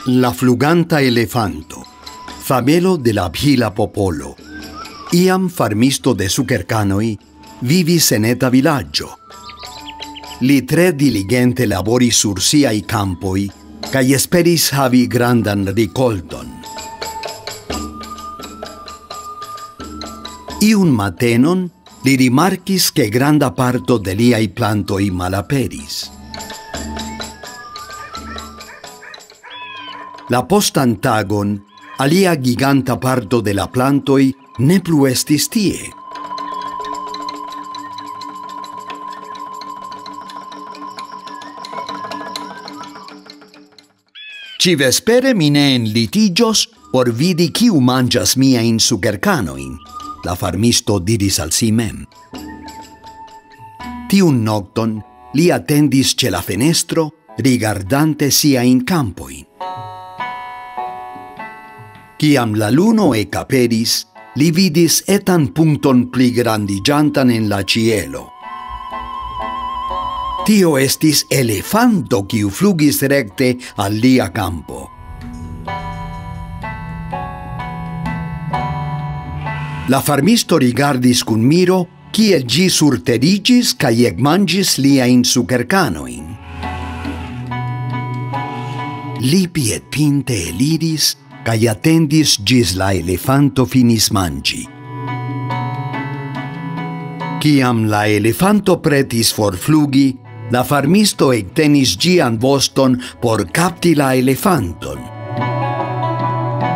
La fluganta elefanto, fabelo de la bhila popolo. Iam farmisto de sukerkanoj vivis en eta vilaĝo. Li tre diligente laboris sur siaj kampoj kaj esperis havi grandan rikolton. Iun matenon li rimarkis ke granda parto de liaj plantoj malaperis. La postan tagon, alia giganta parto de la plantoj ne plu estis tie. Ĉi-vespere mi ne enlitiĝos por vidi kiu manĝas miajn sukerkanojn, la farmisto diris al si mem. Tiun nokton li atendis ĉe la fenestro, rigardante siajn kampojn. Kiam la luno ekaperis, li vidis etan punkton pli grandiĝantan en la ĉielo. Tio estis elefanto kiu flugis rekte al lia kampo. La farmisto rigardis kun miro kiel ĝi surteriĝis kaj ekmanĝis liajn sukerkanojn. Li piedpinte eliris kaj atendis ĝis la elefanto finis manĝi. Kiam la elefanto pretis forflugi, la farmisto ektenis ĝian voston por kapti la elefanton.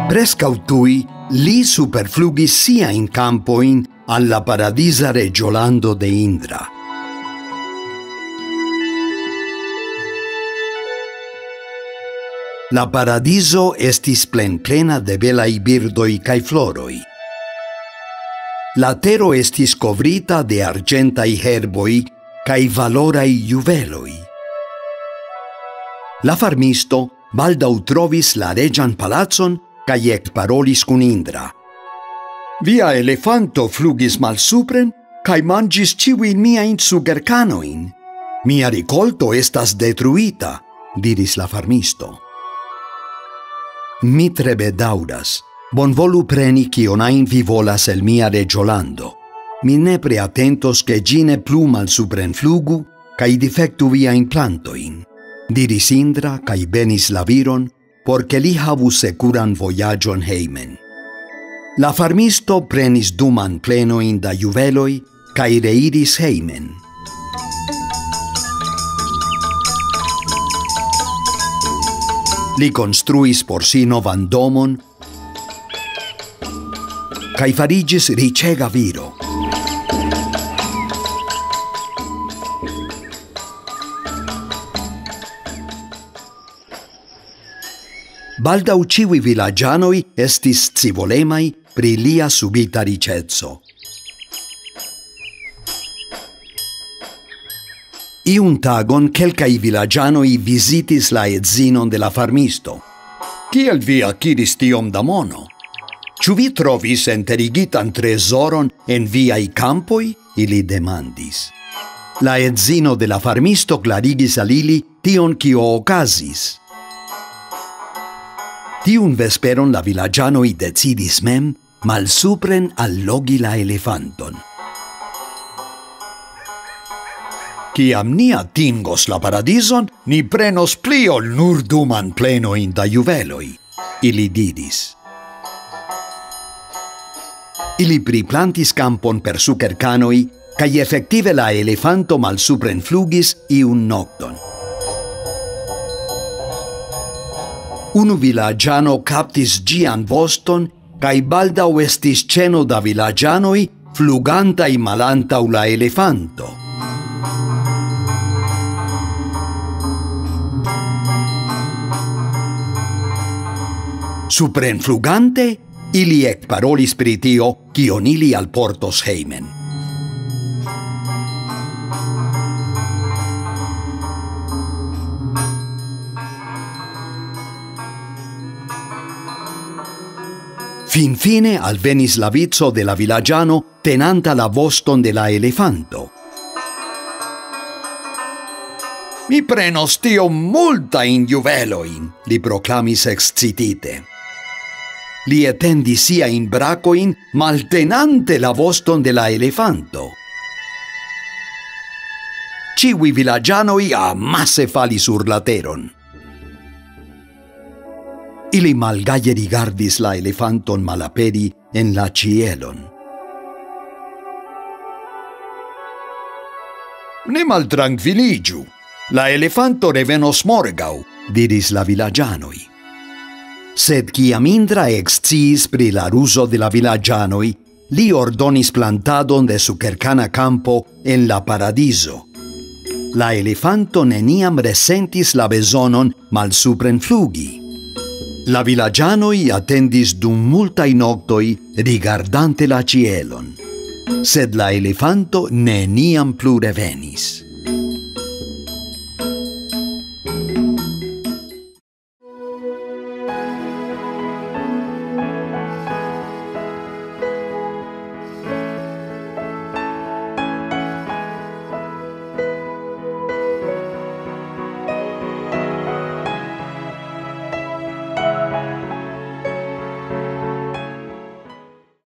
Preskaŭ tuj li superflugis siajn kampojn al la paradisa reĝolando de Indra. La paradiso estis plenplena de belaj birdoj kaj floroj. La tero estis kovrita de arĝentaj herboj kaj valoraj juveloj. La farmisto baldaŭ trovis la reĝan palacon kaj ekparolis kun Indra. Via elefanto flugis malsupren kaj manĝis ĉiujn miajn sukerkanojn. Mia rikolto estas detruita, diris la farmisto. Mi tre bedaŭras. Bonvolu preni kion ajn vi volas el mia reĝolando. Mi nepre atentos ke ĝi ne plu malsuprenflugu kaj difektu viajn plantojn, diris Indra kaj benis la viron, por ke li havu sekuran vojaĝon hejmen. La farmisto prenis 2 manplenojn da juveloj kaj reiris hejmen. Li konstruis por si novan domon kaj fariĝis riĉega viro. Baldaŭ ĉiuj vilaĝanoj estis scivolemaj pri lia subita riĉeco. Iun tagon kelkaj vilaĝanoj vizitis la edzinon de la farmisto. Kiel vi akiris tiom da mono? Ĉu vi trovis enterigitan trezoron en viaj kampoj? Ili demandis. La edzino de la farmisto klarigis al ili tion kio okazis. Tiun vesperon la vilaĝanoj decidis mem malsupren allogi la elefanton. Kiam ni atingos la paradizon, ni prenos pli ol nur 2 manplenojn da juveloj, ili diris. Ili priplantis kampon per sukerkanoj, kaj efektive la elefanto malsuprenflugis iun nokton. Unu vilaĝano kaptis ĝian voston, kaj baldaŭ estis ĉeno da vilaĝanoj flugantaj malantaŭ la elefanto. Suprenflugante, ili ekparolis pri tio, kion ili alportos hejmen. Finfine alvenis la vico de la vilaĝano tenanta la voston de la elefanto. Mi prenos tio multa in juveloin, li proclamis excitite. Li etendis sia in bracoin, maltenante la voston de la elefanto. Ciui villagianoi amasse fali sur la teron. Ili malgaie rigardis la elefanton malaperi en la cielon. Ne maltranquiligiu, la elefanto revenos morgau, diris la villagianoi. Sed ciam Indra exciis pri la ruso de la villagianoi, li ordonis plantadon de sucercana campo en la paradiso. La elefanto neniam resentis la besonon malsupren flugi. La villagianoi attendis dum multai noctoi rigardante la cielon, sed la elefanto neniam plu revenis.